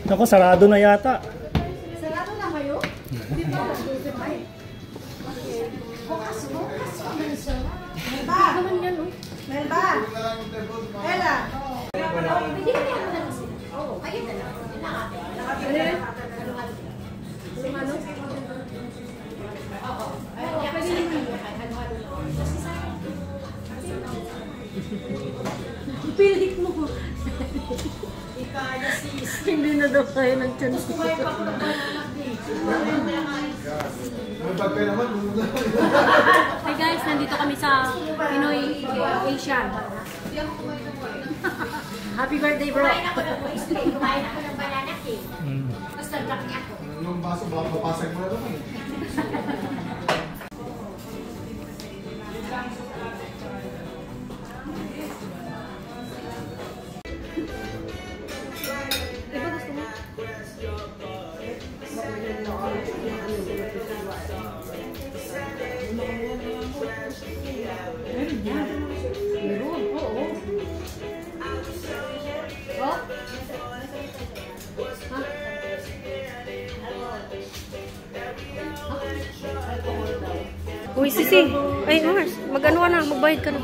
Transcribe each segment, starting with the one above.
Ako, sarado na yata. Sarado na kayo? Hindi pa. Melba! Naman yan, oh. Melba! Ella! Hindi ka niya na lang sila. Oo. Ayun na lang. Nakapili. Ano? Oo. Pwede naman. Pilit mo. Ikaya sis. Hindi na daw tayo ng chance. Gusto ko yung pakulang Hi guys, nandito kami sa Pinoy Asian. Happy birthday bro. Kumain ako ng banana cake. Gusto lang niya ako. Yung baso ba papasag mo na naman? Uy, Sisi. Ay, Mars. Mag-ano na. Magbayad ka na.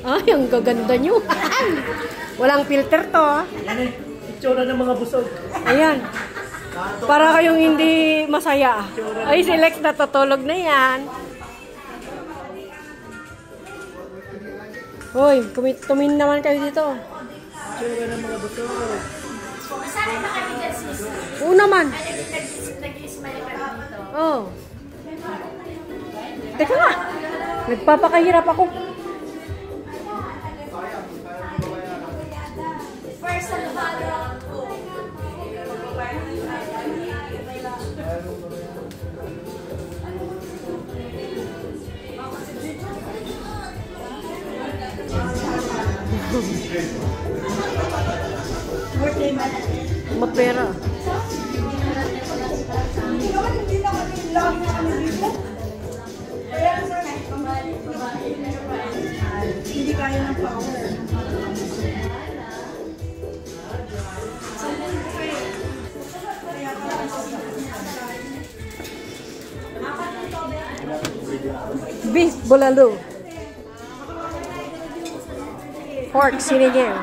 Ay, ang gaganda nyo. Walang filter to. Yan eh. Itsura ng mga busog. Ayan. Para kayong hindi masaya. Ay, si Lex natutulog na yan. Hoy, tumin naman kayo dito. Itsura ng mga busog. Masarap ba kami dyan sis? Oo naman. Nag-ismile kami dito. Oh. Teka nga. Nagpapakahirap ako. First and follow. Mapera. Hindi kaya ng power. Beef bulalo. Pork sinigang.